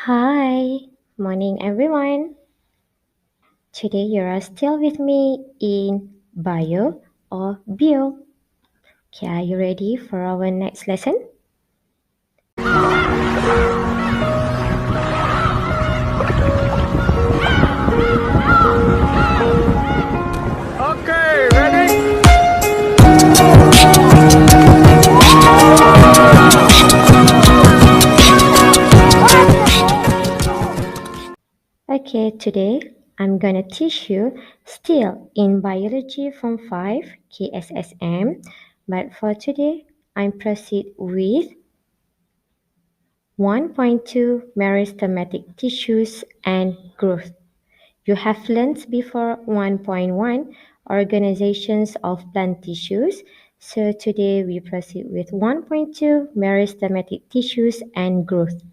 Hi, morning everyone. Today you are still with me in bio or bio. Okay, are you ready for our next lesson? Okay, ready? Okay, today I'm gonna teach you still in biology from 5 KSSM, but for today I'm proceed with 1.2 meristematic tissues and growth. You have learned before 1.1 organizations of plant tissues. So today we proceed with 1.2 meristematic tissues and growth.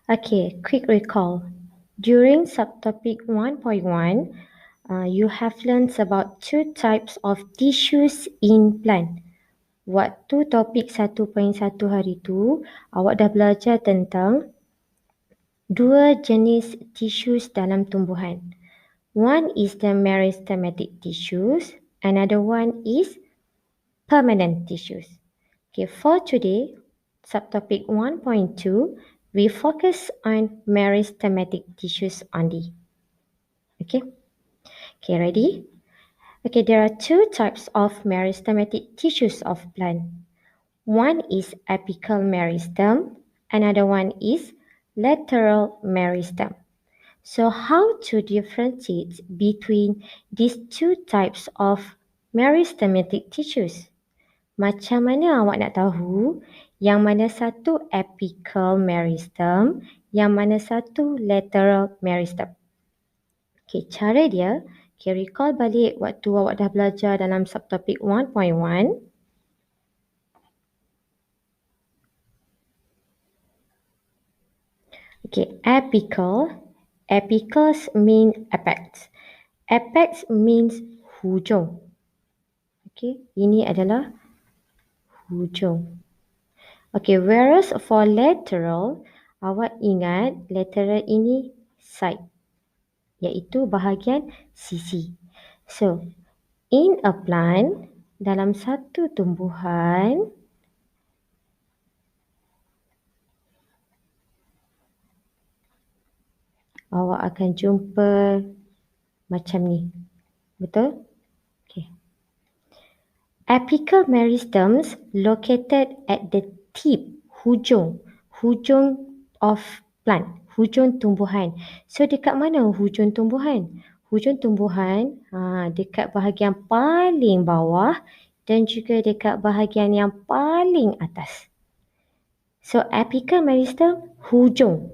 Okay, quick recall. During subtopic 1.1, you have learned about two types of tissues in plant. Waktu topik 1.1 hari tu, awak dah belajar tentang dua jenis tissues dalam tumbuhan. One is the meristematic tissues, another one is permanent tissues. Okay, for today, subtopic 1.2, we focus on meristematic tissues only. Okay, ready? Okay, there are two types of meristematic tissues of plant. One is apical meristem, another one is lateral meristem. So how to differentiate between these two types of meristematic tissues? Macam mana awak nak tahu yang mana satu apical meristem, yang mana satu lateral meristem? Okay, cara dia, recall balik waktu awak dah belajar dalam subtopik 1.1. Okay, apical. Apicals mean apex. Apex means hujung. Okay, ini adalah hujung. Okay, whereas for lateral, awak ingat lateral ini side, iaitu bahagian sisi. So, in a plant, dalam satu tumbuhan, awak akan jumpa macam ni. Betul? Okay. Apical meristems located at the tip, hujung of plant, hujung tumbuhan. So dekat mana hujung tumbuhan? Hujung tumbuhan dekat bahagian paling bawah dan juga dekat bahagian yang paling atas. So apical meristem, hujung,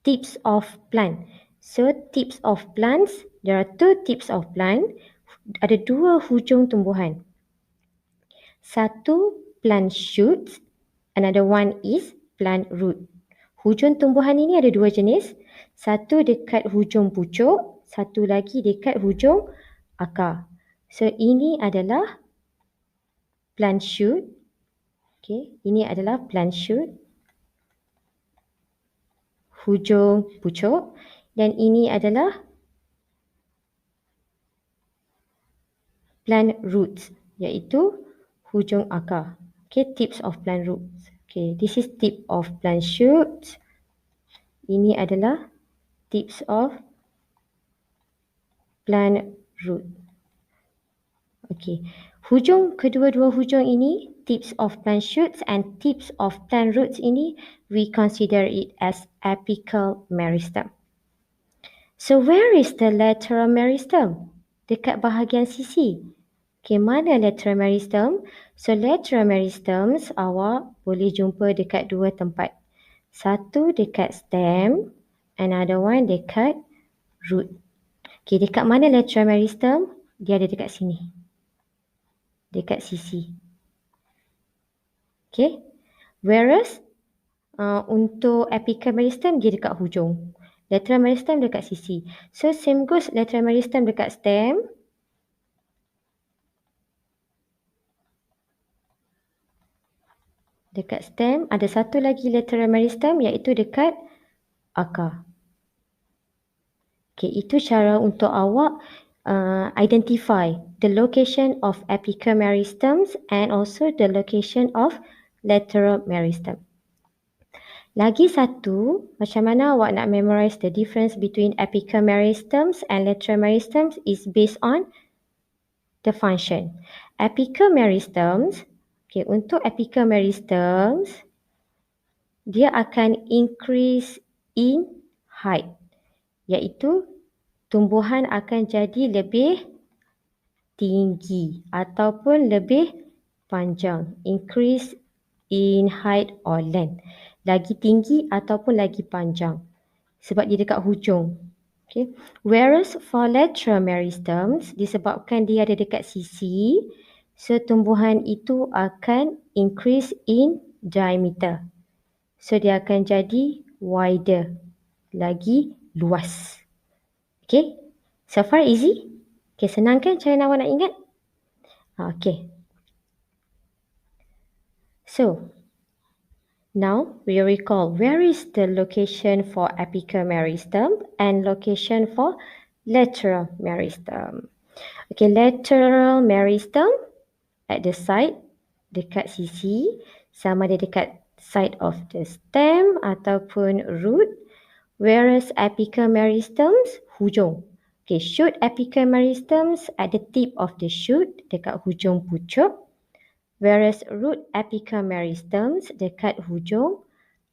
tips of plant. So tips of plants, there are two tips of plant. Ada dua hujung tumbuhan. Satu plant shoots, another one is plant root. Hujung tumbuhan ini ada dua jenis. Satu dekat hujung pucuk, satu lagi dekat hujung akar. So ini adalah plant shoot. Okay, ini adalah plant shoot. Hujung pucuk. Dan ini adalah plant roots, iaitu hujung akar. Okay, tips of plant roots. Okay, this is tip of plant shoots. Ini adalah tips of plant root. Okay, hujung kedua-dua hujung ini, tips of plant shoots and tips of plant roots ini, we consider it as apical meristem. So where is the lateral meristem? Dekat bahagian sisi. Okay, mana lateral meristem? So lateral meristems awak boleh jumpa dekat dua tempat. Satu dekat stem, another one dekat root. Okay, dekat mana lateral meristem? Dia ada dekat sini. Dekat sisi. Okay. Whereas untuk apical meristem dia dekat hujung. Lateral meristem dekat sisi. So same goes lateral meristem dekat stem. Dekat stem ada satu lagi lateral meristem iaitu dekat akar. Okay, itu cara untuk awak identify the location of apical meristems and also the location of lateral meristem. Lagi satu, macam mana awak nak memorize the difference between apical meristems and lateral meristems is based on the function. Apical meristems, okay, untuk apical meristems, dia akan increase in height, iaitu tumbuhan akan jadi lebih tinggi ataupun lebih panjang. Increase in height or length. Lagi tinggi ataupun lagi panjang. Sebab dia dekat hujung. Okay. Whereas for lateral meristems, disebabkan dia ada dekat sisi, so tumbuhan itu akan increase in diameter. So dia akan jadi wider, lagi luas. Okay, so far easy? Okay, senang kan cara awak nak ingat? Okay. So, now we recall where is the location for apical meristem and location for lateral meristem. Okay, lateral meristem at the side, dekat sisi, sama ada dekat side of the stem ataupun root, whereas apical meristems, hujung. Okay, shoot apical meristems at the tip of the shoot, dekat hujung pucuk, whereas root apical meristems dekat hujung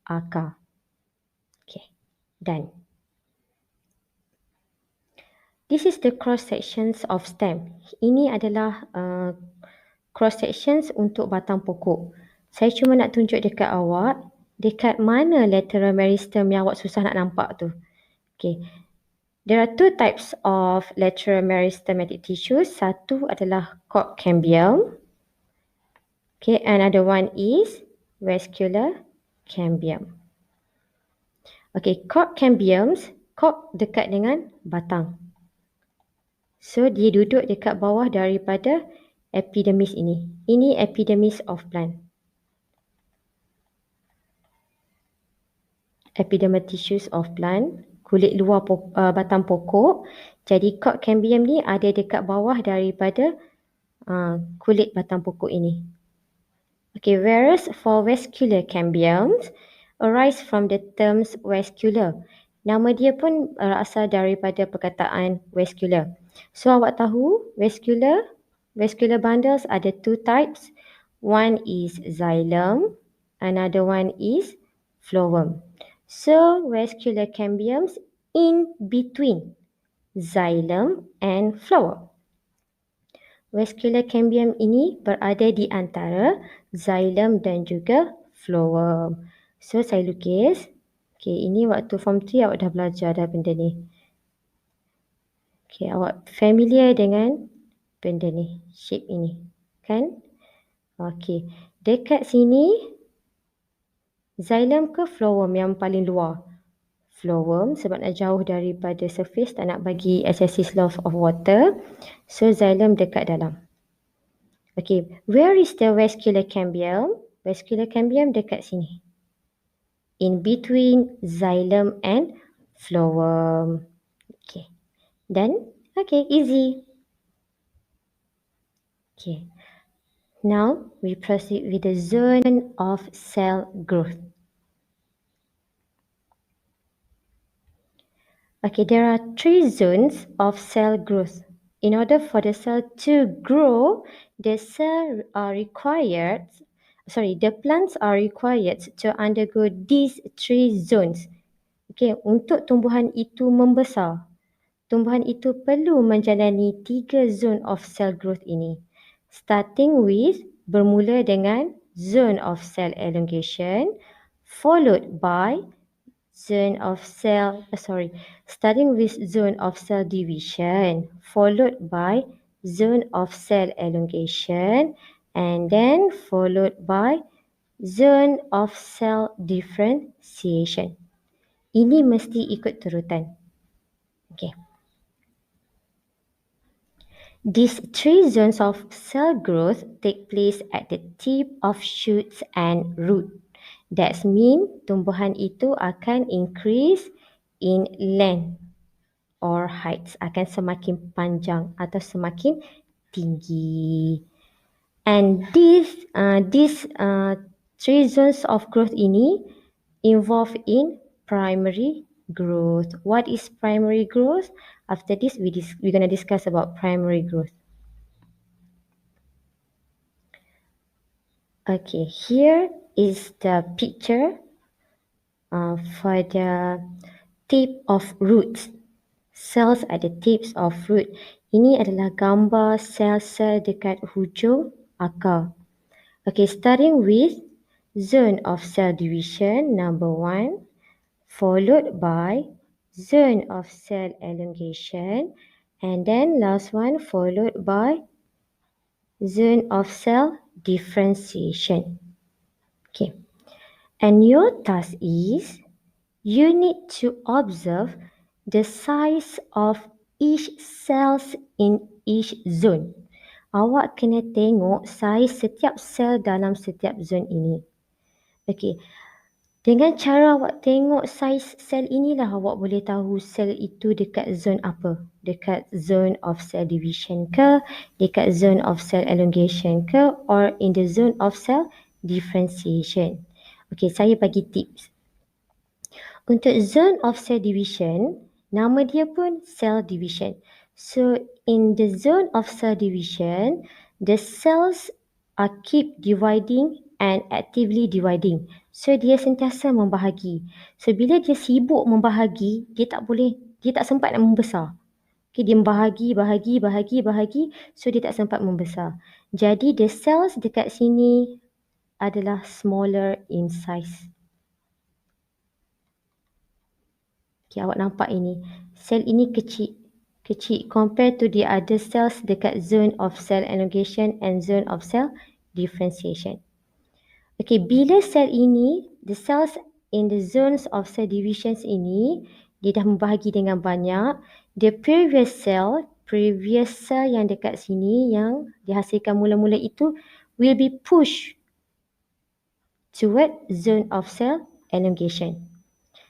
akar. Okay, done. This is the cross sections of stem. Ini adalah cross sections untuk batang pokok. Saya cuma nak tunjuk dekat awak, dekat mana lateral meristem yang awak susah nak nampak tu. Okay. There are two types of lateral meristematic tissues. Satu adalah cork cambium. Okay, another one is vascular cambium. Okay, cork cambiums, cork dekat dengan batang. So, dia duduk dekat bawah daripada epidermis ini. Ini epidermis of plant. Epidermal tissues of plant, kulit luar batang pokok. Jadi, cork cambium ni ada dekat bawah daripada kulit batang pokok ini. Okay, whereas for vascular cambiums, arise from the terms vascular. Nama dia pun berasal daripada perkataan vascular. So awak tahu vascular bundles ada two types. One is xylem, another one is phloem. So vascular cambiums in between xylem and phloem. Vascular cambium ini berada di antara xylem dan juga phloem. So saya lukis. Okay, ini waktu form 3 awak dah belajar dah benda ni. Okay, awak familiar dengan benda ni, shape ini, kan? Okay, dekat sini, xylem ke phloem yang paling luar? Phloem sebab nak jauh daripada surface, tak nak bagi excessive loss of water. So, xylem dekat dalam. Okay, where is the vascular cambium? Vascular cambium dekat sini. In between xylem and phloem. Okay. Done? Okay, easy. Okay. Now, we proceed with the zone of cell growth. Okay, there are 3 zones of cell growth. In order for the cell to grow, the plants are required to undergo these 3 zones. Okay, untuk tumbuhan itu membesar, tumbuhan itu perlu menjalani 3 zone of cell growth ini. Starting with, bermula dengan zone of cell elongation, followed by starting with zone of cell division, followed by zone of cell elongation, and then followed by zone of cell differentiation. Ini mesti ikut turutan. Okay. These three zones of cell growth take place at the tip of shoots and root. That means tumbuhan itu akan increase in length or height, akan semakin panjang atau semakin tinggi. And these three zones of growth ini involve in primary growth. What is primary growth? After this, we're going to discuss about primary growth. Okay, here is the picture for the tip of roots. Cells at the tips of root. Ini adalah gambar sel-sel dekat hujung akar. Okay, starting with zone of cell division, number 1, followed by zone of cell elongation, and then last one followed by zone of cell differentiation. Okay, and your task is you need to observe the size of each cells in each zone. Awak kena tengok saiz setiap sel dalam setiap zone ini. Okay, dengan cara awak tengok saiz sel inilah awak boleh tahu sel itu dekat zone apa. Dekat zone of cell division ke, dekat zone of cell elongation ke, or in the zone of cell differentiation. Okay, saya bagi tips. Untuk zone of cell division, nama dia pun cell division. So in the zone of cell division, the cells are keep dividing and actively dividing. So dia sentiasa membahagi. So bila dia sibuk membahagi, dia tak sempat nak membesar. Okay, dia bahagi. So dia tak sempat membesar. Jadi the cells dekat sini adalah smaller in size. Okay, awak nampak ini. Sel ini kecil compared to the other cells dekat zone of cell elongation and zone of cell differentiation. Okay, bila sel ini, the cells in the zones of cell divisions ini, dia dah membahagi dengan banyak. The previous cell yang dekat sini yang dihasilkan mula-mula itu will be pushed toward zone of cell elongation.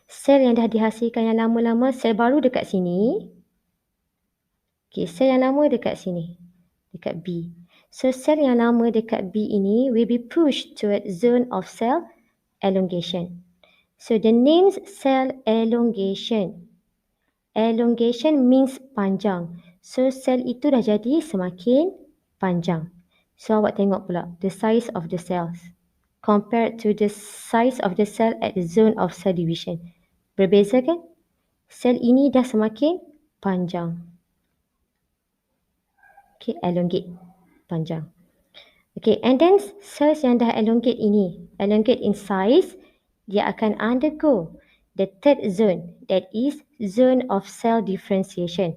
Sel yang dah dihasilkan yang lama-lama, sel baru dekat sini. Okay, sel yang lama dekat sini. Dekat B. So, sel yang lama dekat B ini will be pushed toward zone of cell elongation. So, the name's cell elongation. Elongation means panjang. So, sel itu dah jadi semakin panjang. So, awak tengok pula the size of the cells compared to the size of the cell at the zone of cell division. Berbeza kan? Sel ini dah semakin panjang. Okay, elongate. Panjang. Okay, and then cells yang dah elongate ini, elongate in size, dia akan undergo the third zone, that is zone of cell differentiation,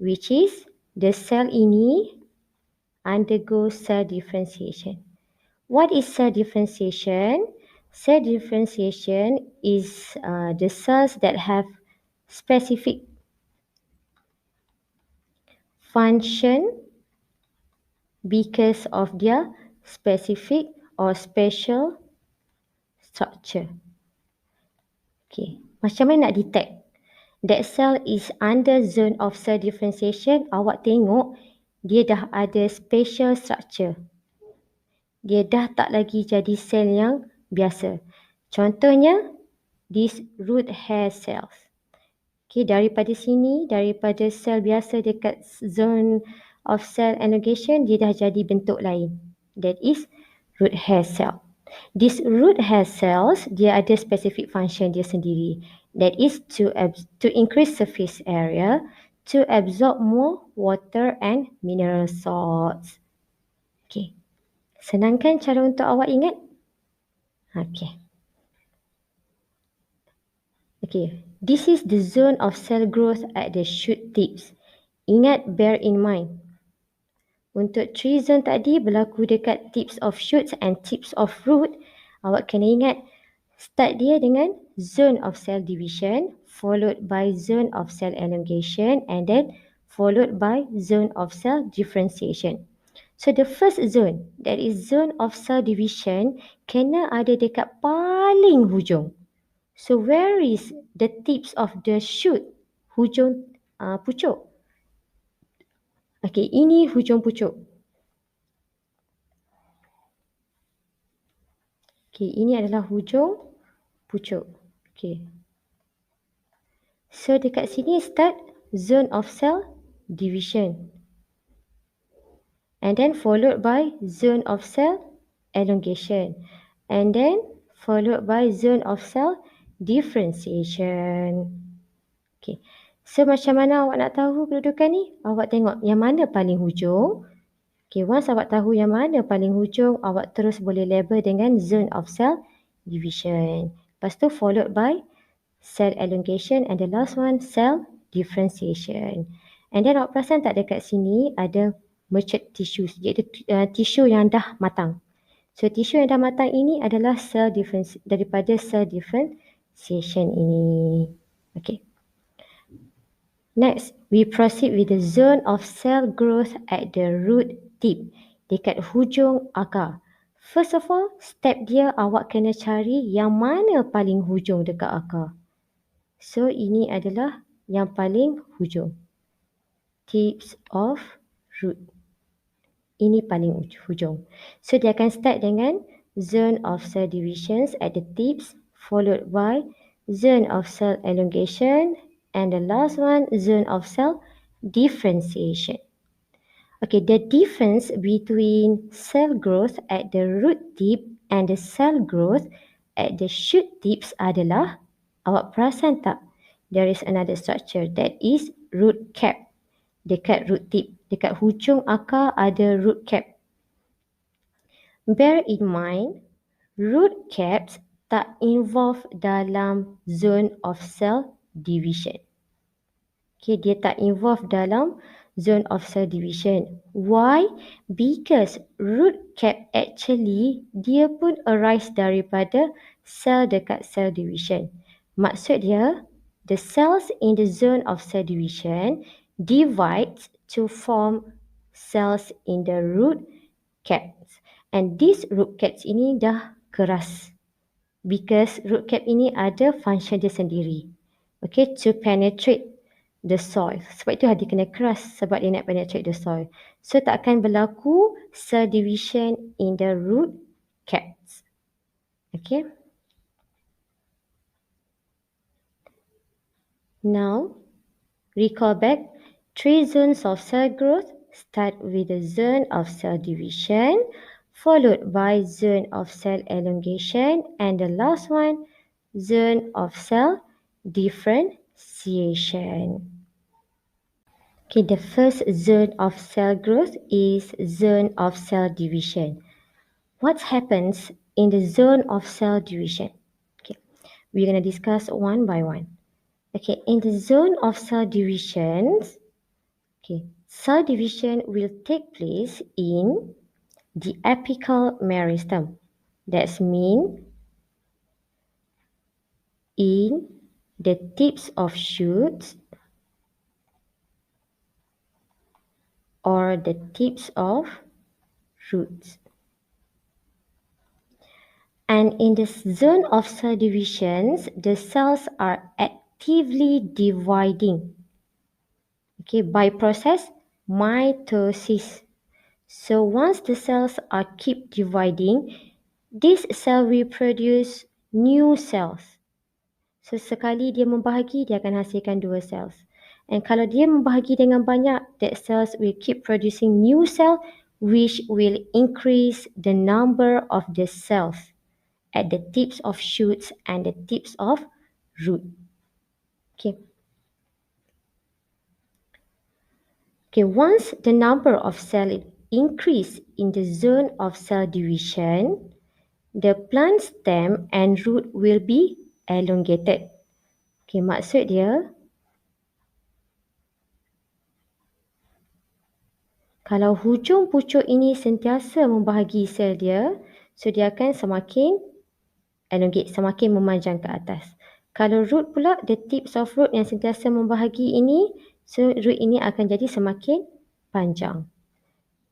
which is the cell ini undergo cell differentiation. What is cell differentiation? Cell differentiation is the cells that have specific function because of their specific or special structure. Okay, macam mana nak detect that cell is under zone of cell differentiation? Awak tengok dia dah ada special structure. Dia dah tak lagi jadi sel yang biasa. Contohnya, these root hair cells. Okay, daripada sini, daripada sel biasa dekat zone of cell elongation, dia dah jadi bentuk lain. That is root hair cell. These root hair cells, dia ada specific function dia sendiri. That is to increase surface area, to absorb more water and mineral salts. Okay. Senang kan cara untuk awak ingat? Okay. Okay. This is the zone of cell growth at the shoot tips. Ingat, bear in mind. Untuk tree zone tadi berlaku dekat tips of shoots and tips of root. Awak kena ingat, start dia dengan zone of cell division, followed by zone of cell elongation, and then followed by zone of cell differentiation. So the first zone, that is zone of cell division, kena ada dekat paling hujung. So where is the tips of the shoot? Hujung pucuk. Okay, ini hujung pucuk. Okay, ini adalah hujung pucuk. Okay. So dekat sini start zone of cell division. And then followed by zone of cell elongation. And then followed by zone of cell differentiation. Okay. So macam mana awak nak tahu kedudukan ni? Awak tengok yang mana paling hujung. Okay, once awak tahu yang mana paling hujung, awak terus boleh label dengan zone of cell division. Lepas tu followed by cell elongation and the last one cell differentiation. And then awak perasan tak dekat sini ada mature tissues, iaitu tisu yang dah matang. So tisu yang dah matang ini adalah cell difference daripada cell differentiation ini. Okay. Next, we proceed with the zone of cell growth at the root tip, dekat hujung akar. First of all, step dia awak kena cari yang mana paling hujung dekat akar. So ini adalah yang paling hujung. Tips of root. Ini paling hujung. So dia akan start dengan zone of cell divisions at the tips, followed by zone of cell elongation, and the last one, zone of cell differentiation. Okay, the difference between cell growth at the root tip and the cell growth at the shoot tips adalah, awak perasan tak? There is another structure, that is root cap. Dekat root tip, dekat hujung akar ada root cap. Bear in mind, root caps tak involve dalam zone of cell division. Okay, dia tak involve dalam zone of cell division. Why? Because root cap actually dia pun arise daripada sel dekat cell division. Maksud dia, the cells in the zone of cell division divides to form cells in the root caps. And these root caps ini dah keras. Because root cap ini ada function dia sendiri. Okay, to penetrate the soil. Sebab itu dia kena keras sebab dia nak penetrate the soil. So tak akan berlaku cell division in the root caps. Okay. Now, recall back 3 zones of cell growth. Start with the zone of cell division, followed by zone of cell elongation, and the last one, zone of cell differentiation. Okay, the first zone of cell growth is zone of cell division. What happens in the zone of cell division? Okay, we're going to discuss one by one. Okay, in the zone of cell divisions, okay, cell division will take place in the apical meristem. That means in the tips of shoots or the tips of roots. And in the zone of cell divisions, the cells are actively dividing. Okay, by process mitosis. So once the cells are keep dividing, this cell will produce new cells. So sekali dia membahagi, dia akan hasilkan 2 cells. And kalau dia membahagi dengan banyak, that cells will keep producing new cell which will increase the number of the cells at the tips of shoots and the tips of root. Okay. Okay, once the number of cells increase in the zone of cell division, the plant stem and root will be elongated. Okay, maksud dia, kalau hujung pucuk ini sentiasa membahagi sel dia, so dia akan semakin elongate, semakin memanjang ke atas. Kalau root pula, the tips of root yang sentiasa membahagi ini, So root ini akan jadi semakin panjang.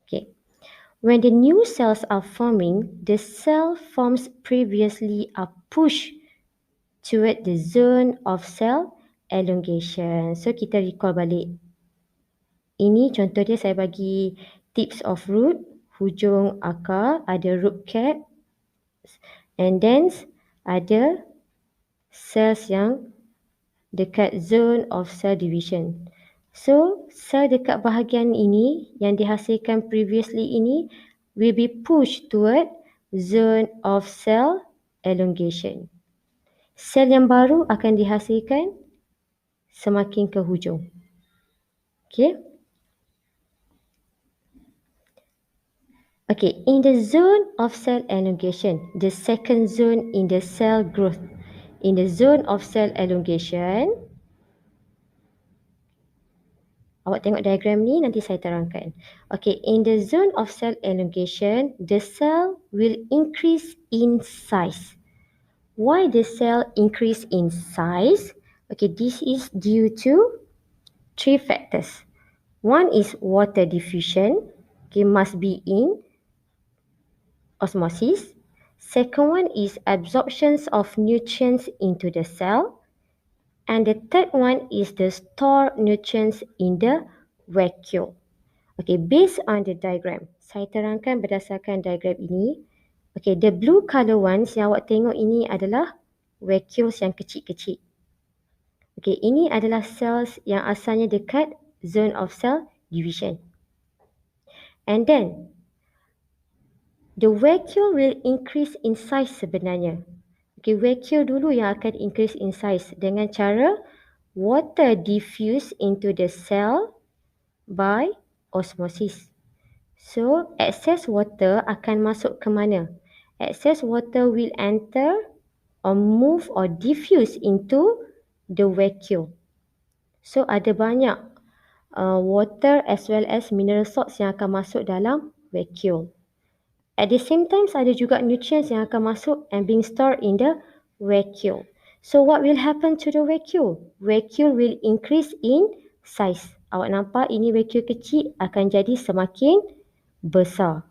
Okay. When the new cells are forming, the cell forms previously are pushed toward the zone of cell elongation. So kita recall balik. Ini contoh dia, saya bagi tips of root, hujung akar, ada root cap, and then ada cells yang dekat zone of cell division. So, sel dekat bahagian ini yang dihasilkan previously ini will be pushed toward zone of cell elongation. Sel yang baru akan dihasilkan semakin ke hujung. Okay. Okay, in the zone of cell elongation, the second zone in the cell growth. In the zone of cell elongation, awak tengok diagram ni, nanti saya terangkan. Okay, in the zone of cell elongation, the cell will increase in size. Why the cell increase in size? Okay, this is due to 3 factors. One is water diffusion. Okay, must be in osmosis. Second one is absorptions of nutrients into the cell. And the third one is the stored nutrients in the vacuole. Okay, based on the diagram, saya terangkan berdasarkan diagram ini. Okay, the blue color ones yang awak tengok ini adalah vacuoles yang kecil-kecil. Okay, ini adalah cells yang asalnya dekat zone of cell division. And then, the vacuole will increase in size sebenarnya. Okay, vacuole dulu yang akan increase in size dengan cara water diffuse into the cell by osmosis. So, excess water akan masuk ke mana? Excess water will enter or move or diffuse into the vacuole. So, ada banyak water as well as mineral salts yang akan masuk dalam vacuole. At the same time, ada juga nutrients yang akan masuk and being stored in the vacuole. So, what will happen to the vacuole? Vacuole will increase in size. Awak nampak ini vacuole kecil akan jadi semakin besar.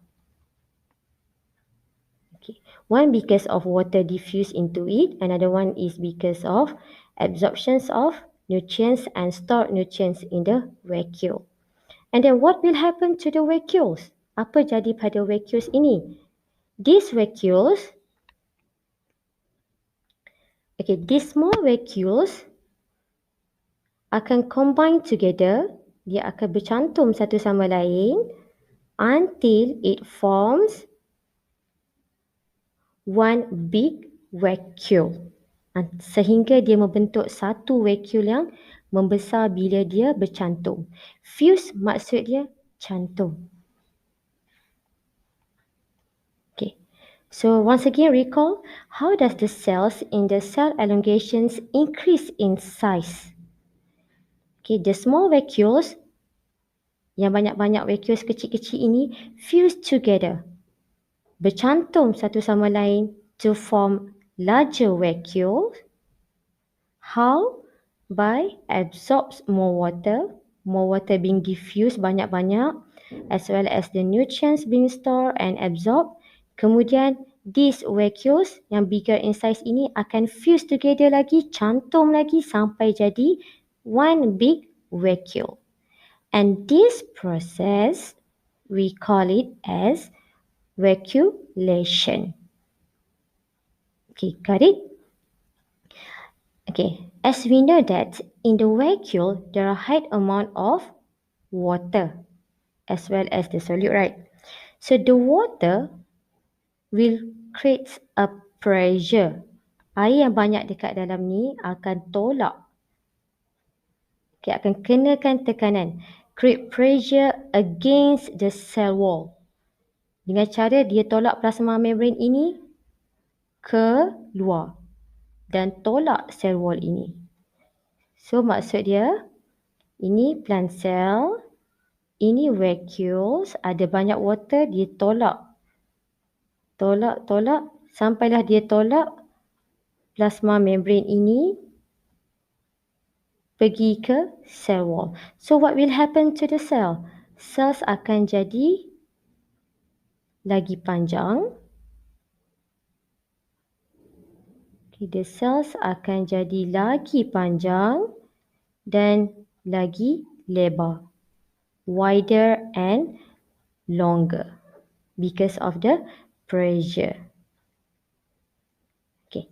Okay. One because of water diffuse into it, another one is because of absorptions of nutrients and stored nutrients in the vacuole. And then what will happen to the vacuoles? Apa jadi pada vacuoles ini? These vacuoles, okay, these small vacuoles akan combine together, dia akan bercantum satu sama lain until it forms one big vacuole. Sehingga dia membentuk satu vacuole yang membesar bila dia bercantum. Fuse maksud dia cantum. Okay. So once again recall, how does the cells in the cell elongations increase in size? Okay, the small vacuoles, yang banyak-banyak vacuoles kecil-kecil ini fuse together, bercantum satu sama lain to form larger vacuoles. How? By absorbs more water being diffused banyak-banyak, as well as the nutrients being stored and absorbed. Kemudian these vacuoles yang bigger in size ini akan fuse together lagi, cantum lagi sampai jadi one big vacuole. And this process, we call it as vacuolation. Okay, got it? Okay, as we know that in the vacuole, there are high amount of water as well as the solute, right? So the water will create a pressure. Air yang banyak dekat dalam ni akan tolak. Okay, akan kenakan tekanan. Create pressure against the cell wall. Dengan cara dia tolak plasma membrane ini ke luar. Dan tolak cell wall ini. So maksud dia, ini plant cell, ini vacuoles, ada banyak water, dia tolak. Tolak, sampailah dia tolak plasma membrane ini pergi ke cell wall. So what will happen to the cell? Cells akan jadi lagi panjang. Okay, the cells akan jadi lagi panjang dan lagi lebar. Wider and longer because of the pressure. Okay.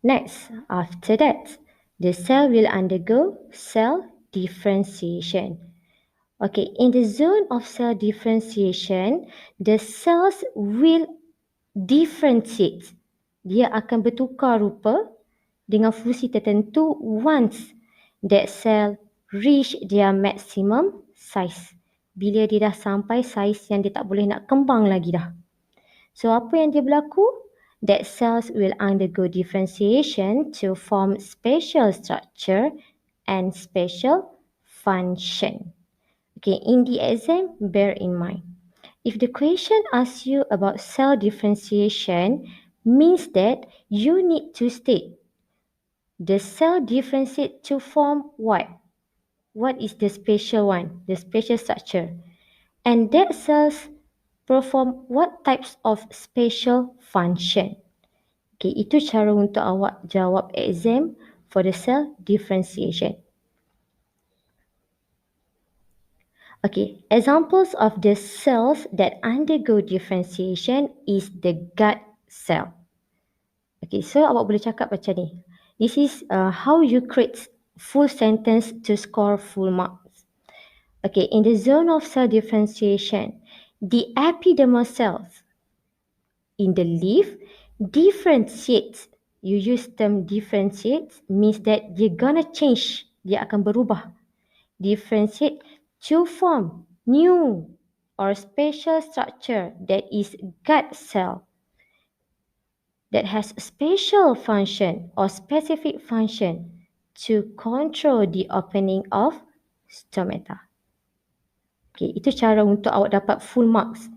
Next, after that, the cell will undergo cell differentiation. Okay, in the zone of cell differentiation, the cells will differentiate. Dia akan bertukar rupa dengan fungsi tertentu once that cell reach their maximum size. Bila dia dah sampai saiz yang dia tak boleh nak kembang lagi dah. So apa yang dia berlaku? That cells will undergo differentiation to form special structure and special function. Okay, in the exam, bear in mind. If the question asks you about cell differentiation, means that you need to state the cell differentiate to form what? What is the special one? The special structure. And that cells perform what types of special function? Okay, itu cara untuk awak jawab exam for the cell differentiation. Okay, examples of the cells that undergo differentiation is the gut cell. Okay, so awak boleh cakap macam ni. This is how you create full sentence to score full marks. Okay, in the zone of cell differentiation, the epidermal cells in the leaf differentiates. You use term differentiates means that you're gonna change. Dia akan berubah. Differentiate to form new or special structure that is gut cell that has special function or specific function to control the opening of stomata. Okay, itu cara untuk awak dapat full marks.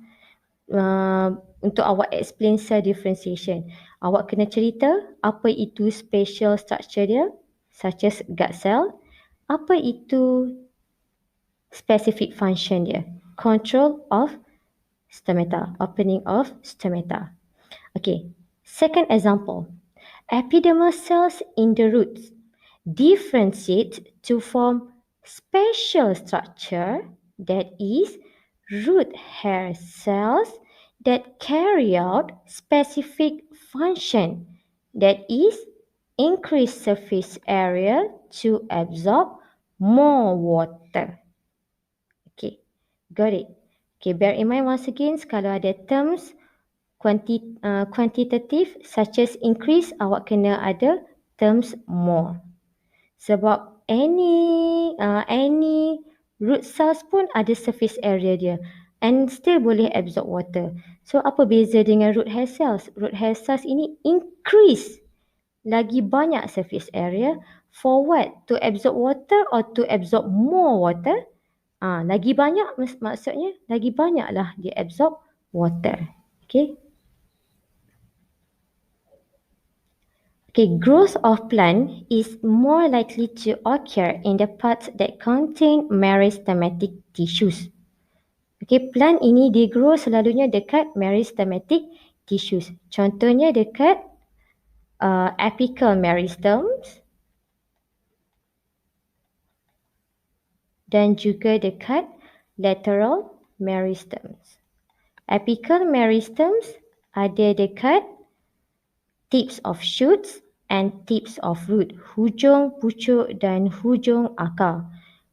Untuk awak explain cell differentiation. Awak kena cerita apa itu special structure dia, such as gut cell. Apa itu specific function dia, control of stomata, opening of stomata. Okay, second example. Epidermal cells in the roots differentiate to form special structure that is root hair cells that carry out specific function that is increase surface area to absorb more water. Okay, got it. Okay, bear in mind once again, kalau ada terms quantitative such as increase, awak kena ada terms more. Sebab any root cells pun ada surface area dia and still boleh absorb water. So apa beza dengan root hair cells? Root hair cells ini increase lagi banyak surface area for what? To absorb water or to absorb more water? Lagi banyak maksudnya lagi banyaklah dia absorb water. Okay. Okay, growth of plant is more likely to occur in the parts that contain meristematic tissues. Okay, plant ini dia grow selalunya dekat meristematic tissues. Contohnya dekat apical meristems dan juga dekat lateral meristems. Apical meristems ada dekat tips of shoots and tips of root, hujung pucuk dan hujung akar.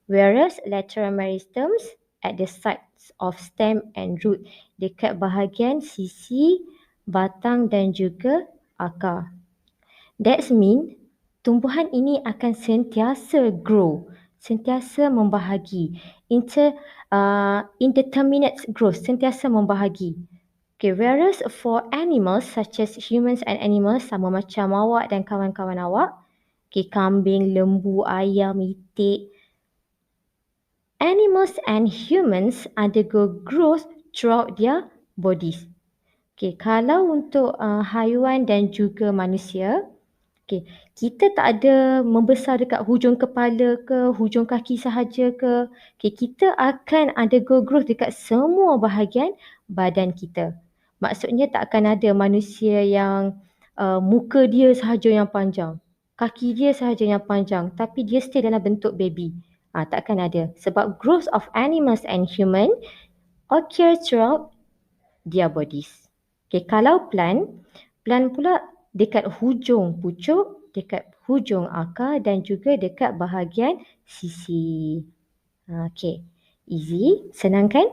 Whereas lateral meristems at the sides of stem and root, dekat bahagian sisi, batang dan juga akar. That means tumbuhan ini akan sentiasa grow, sentiasa membahagi. Indeterminate growth, sentiasa membahagi. Okay, whereas for animals such as humans and animals, sama macam awak dan kawan-kawan awak, okay, kambing, lembu, ayam, itik, animals and humans undergo growth throughout their bodies. Okay, kalau untuk haiwan dan juga manusia, Okay, kita tak ada membesar dekat hujung kepala ke, hujung kaki sahaja ke. Okay, kita akan undergo growth dekat semua bahagian badan kita. Maksudnya tak akan ada manusia yang muka dia sahaja yang panjang, kaki dia sahaja yang panjang, tapi dia still dalam bentuk baby. Tak akan ada. Sebab growth of animals and human occur throughout their bodies. Okay, kalau plant pula dekat hujung pucuk, dekat hujung akar dan juga dekat bahagian sisi. Okay, easy, senang kan?